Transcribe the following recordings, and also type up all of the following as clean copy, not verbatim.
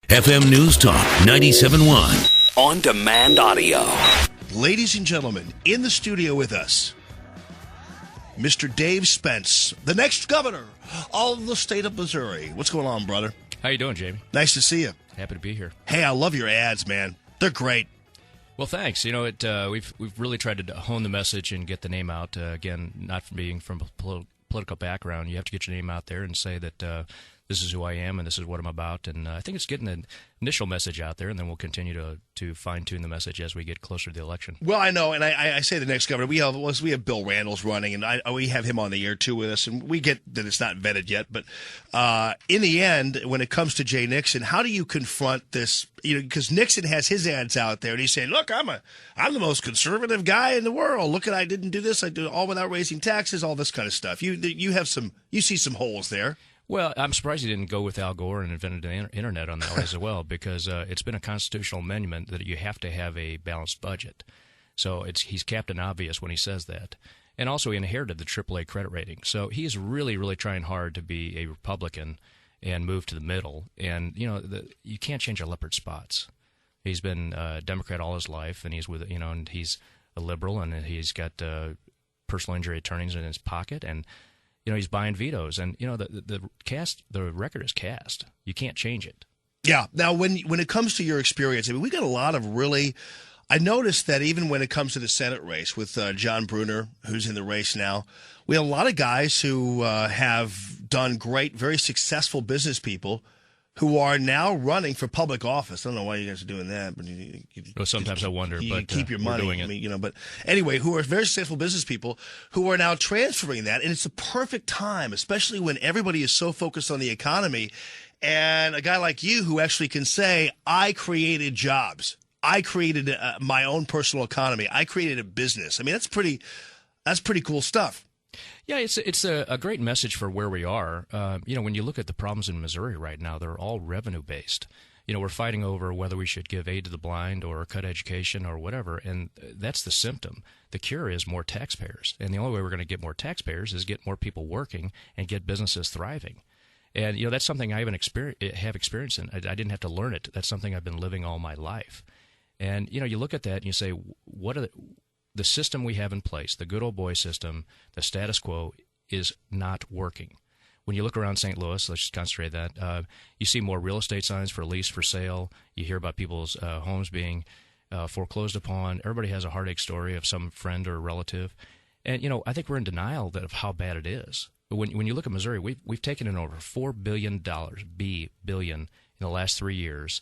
FM News Talk 97.1. On demand audio. Ladies and gentlemen, in the studio with us, Mr. Dave Spence, the next governor of the state of Missouri. What's going on, brother? How you doing, Jamie? Nice to see you. Happy to be here. Hey, I love your ads, man. They're great. Well, thanks. You know, we've really tried to hone the message and get the name out. Again, not from being from a political background, you have to get your name out there and say that this is who I am and this is what I'm about. And I think it's getting the initial message out there, and then we'll continue to fine-tune the message as we get closer to the election. Well, I know, and I say the next governor. We have Bill Randall's running, and we have him on the air, too, with us, and we get that it's not vetted yet. But in the end, when it comes to Jay Nixon, how do you confront this? You know, because Nixon has his ads out there, and he's saying, look, I'm the most conservative guy in the world. Look, I didn't do this. I did it all without raising taxes, all this kind of stuff. You see some holes there. Well, I'm surprised he didn't go with Al Gore and invented the internet on that as well, because it's been a constitutional amendment that you have to have a balanced budget. So he's Captain Obvious when he says that. And also he inherited the AAA credit rating. So he's really, really trying hard to be a Republican and move to the middle. And, you know, you can't change a leopard's spots. He's been a Democrat all his life, and and he's a liberal, and he's got personal injury attorneys in his pocket, and he's buying vetoes, and the record is cast. You can't change it. Yeah. Now, when it comes to your experience, I mean, we got a lot of really. I noticed that even when it comes to the Senate race with John Brunner, who's in the race now, we have a lot of guys who have done great, very successful business people who are now running for public office. I don't know why you guys are doing that, but sometimes I wonder. But keep your money. Doing it. I mean, but anyway, who are very successful business people who are now transferring that, and it's a perfect time, especially when everybody is so focused on the economy, and a guy like you who actually can say, "I created jobs, I created my own personal economy, I created a business." I mean, that's pretty cool stuff. Yeah, it's a great message for where we are. When you look at the problems in Missouri right now, they're all revenue-based. We're fighting over whether we should give aid to the blind or cut education or whatever, and that's the symptom. The cure is more taxpayers, and the only way we're going to get more taxpayers is get more people working and get businesses thriving. And, that's something I have experience in. I didn't have to learn it. That's something I've been living all my life. And, you look at that and you say, what are the system we have in place, the good old boy system, the status quo, is not working. When you look around St. Louis, let's just concentrate that, you see more real estate signs for lease, for sale. You hear about people's homes being foreclosed upon. Everybody has a heartache story of some friend or relative. And, I think we're in denial of how bad it is. But when you look at Missouri, we've taken in over $4 billion, billion, in the last 3 years,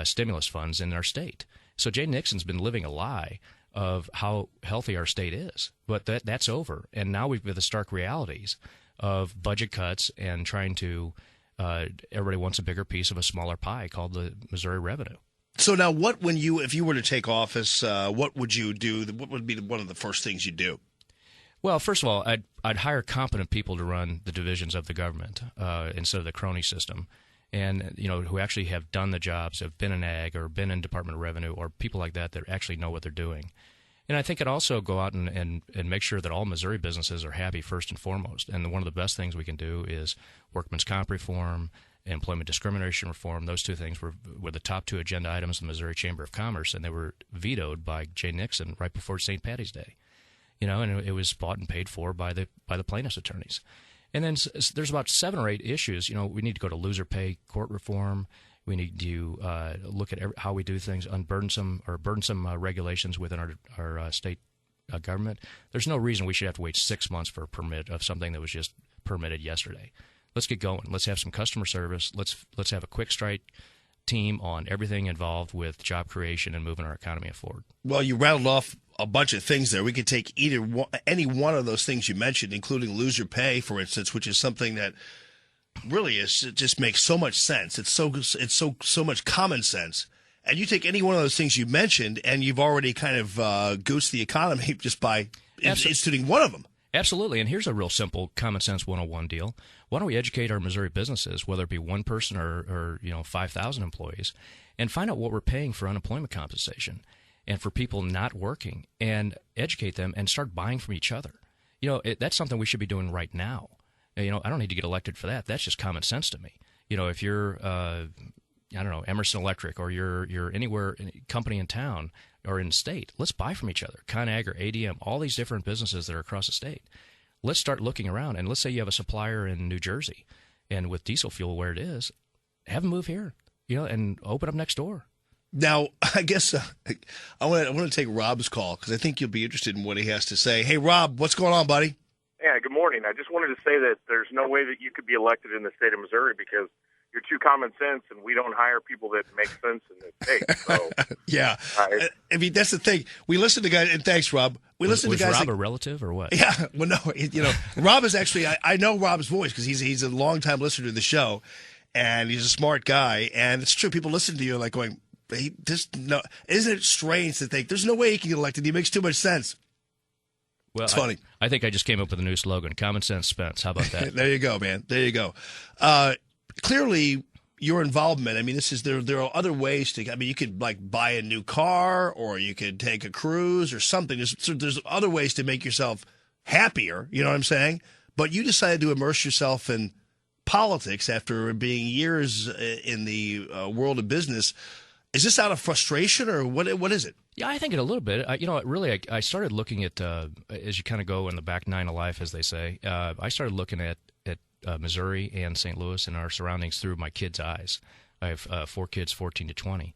stimulus funds in our state. So Jay Nixon's been living a lie of how healthy our state is. But that's over. And now we've got the stark realities of budget cuts and trying to everybody wants a bigger piece of a smaller pie called the Missouri revenue. So now if you were to take office, what would you do? What would be one of the first things you'd do? Well, first of all, I'd hire competent people to run the divisions of the government instead of the crony system. And, who actually have done the jobs, have been in ag or been in Department of Revenue or people like that actually know what they're doing. And I think I'd also go out and make sure that all Missouri businesses are happy first and foremost. And one of the best things we can do is workman's comp reform, employment discrimination reform. Those two things were the top two agenda items in the Missouri Chamber of Commerce, and they were vetoed by Jay Nixon right before St. Patty's Day. And it was bought and paid for by the plaintiffs' attorneys. And then there's about 7 or 8 issues. We need to go to loser pay court reform. We need to look at how we do things, burdensome regulations within our state government. There's no reason we should have to wait 6 months for a permit of something that was just permitted yesterday. Let's get going. Let's have some customer service. Let's have a quick strike team on everything involved with job creation and moving our economy forward. Well, you rattled off a bunch of things there. We could take any one of those things you mentioned, including loser pay, for instance, which is something that really it just makes so much sense. It's so much common sense. And you take any one of those things you mentioned, and you've already kind of goosed the economy just by instituting one of them. Absolutely. And here's a real simple common sense 101 deal. Why don't we educate our Missouri businesses, whether it be one person or 5,000 employees, and find out what we're paying for unemployment compensation and for people not working, and educate them and start buying from each other. That's something we should be doing right now. I don't need to get elected for that. That's just common sense to me. If you're I don't know, Emerson Electric, or you're anywhere, company in town or in state. Let's buy from each other. ConAgra, ADM, all these different businesses that are across the state. Let's start looking around. And let's say you have a supplier in New Jersey, and with diesel fuel where it is, have them move here, and open up next door. Now, I guess I want to take Rob's call because I think you'll be interested in what he has to say. Hey, Rob, what's going on, buddy? Yeah, good morning. I just wanted to say that there's no way that you could be elected in the state of Missouri because you're too common sense, and we don't hire people that make sense in this state. So, yeah, I mean that's the thing. We listen to guys, and thanks, Rob. We listen to guys. Was Rob like, a relative or what? Yeah, well, no, Rob is actually. I know Rob's voice because he's a longtime listener to the show, and he's a smart guy. And it's true. People listen to you like going, isn't it strange to think there's no way he can get elected? He makes too much sense. Well, it's funny. I think I just came up with a new slogan: "Common sense, Spence." How about that? There you go, man. There you go. Clearly, your involvement. I mean, there are other ways to. I mean, you could like buy a new car, or you could take a cruise, or something. There's other ways to make yourself happier. You know what I'm saying? But you decided to immerse yourself in politics after being years in the world of business. Is this out of frustration, or what is it? Yeah, I think it a little bit. I started looking at, as you kind of go in the back nine of life, as they say, I started looking at Missouri and St. Louis and our surroundings through my kids' eyes. I have 4 kids, 14 to 20.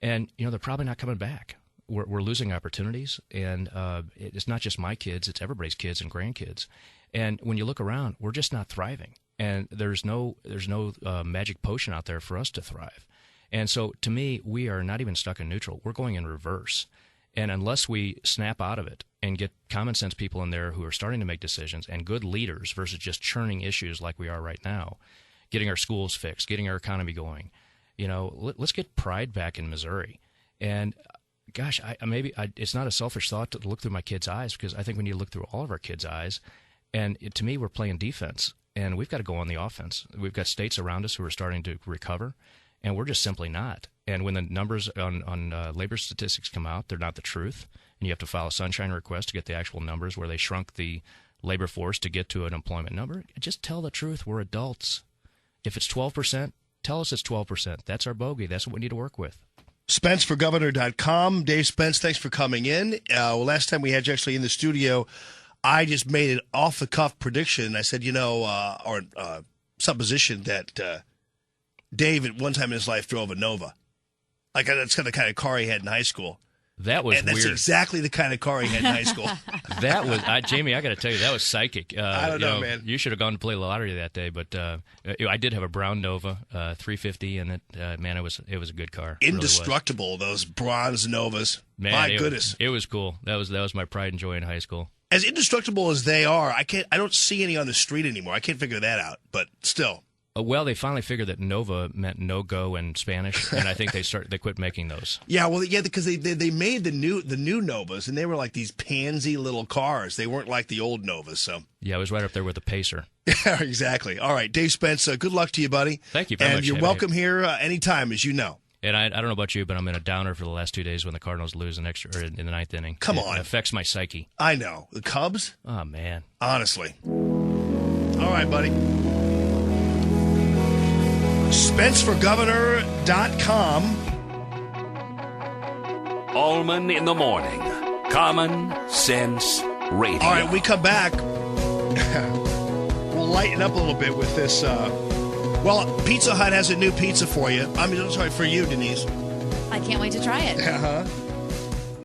And, they're probably not coming back. We're losing opportunities, and it's not just my kids, it's everybody's kids and grandkids. And when you look around, we're just not thriving. And there's no magic potion out there for us to thrive. And so, to me, we are not even stuck in neutral. We're going in reverse. And unless we snap out of it and get common sense people in there who are starting to make decisions and good leaders versus just churning issues like we are right now, getting our schools fixed, getting our economy going, let's get pride back in Missouri. And, gosh, it's not a selfish thought to look through my kids' eyes, because I think we need to look through all of our kids' eyes. And to me, we're playing defense, and we've got to go on the offense. We've got states around us who are starting to recover, and we're just simply not. And when the numbers on labor statistics come out, they're not the truth. And you have to file a sunshine request to get the actual numbers where they shrunk the labor force to get to an employment number. Just tell the truth. We're adults. If it's 12%, tell us it's 12%. That's our bogey. That's what we need to work with. SpenceForGovernor.com. Dave Spence, thanks for coming in. Last time we had you actually in the studio, I just made an off-the-cuff prediction. I said, or supposition that Dave at one time in his life drove a Nova. Like, that's the kind of car he had in high school. That was and that's weird. Exactly the kind of car he had in high school. That was, Jamie, I got to tell you, that was psychic. I don't know, man. You should have gone to play the lottery that day, but I did have a brown Nova 350, and it was a good car. Indestructible, really those bronze Novas. Man, my goodness. It was cool. That was my pride and joy in high school. As indestructible as they are, I don't see any on the street anymore. I can't figure that out, but still. Well, they finally figured that Nova meant no-go in Spanish, and I think they quit making those. Yeah, because they made the new Novas, and they were like these pansy little cars. They weren't like the old Novas. So yeah, it was right up there with the Pacer. Yeah, exactly. All right, Dave Spence, good luck to you, buddy. Thank you very much. And you're welcome here anytime, as you know. And I don't know about you, but I'm in a downer for the last 2 days when the Cardinals lose in the ninth inning. Come on. It affects my psyche. I know. The Cubs? Oh, man. Honestly. All right, buddy. SpenceForGovernor.com. Allman in the morning. Common Sense Radio. All right, we come back. We'll lighten up a little bit with this. Pizza Hut has a new pizza for you. I'm sorry, for you, Denise. I can't wait to try it. Uh-huh.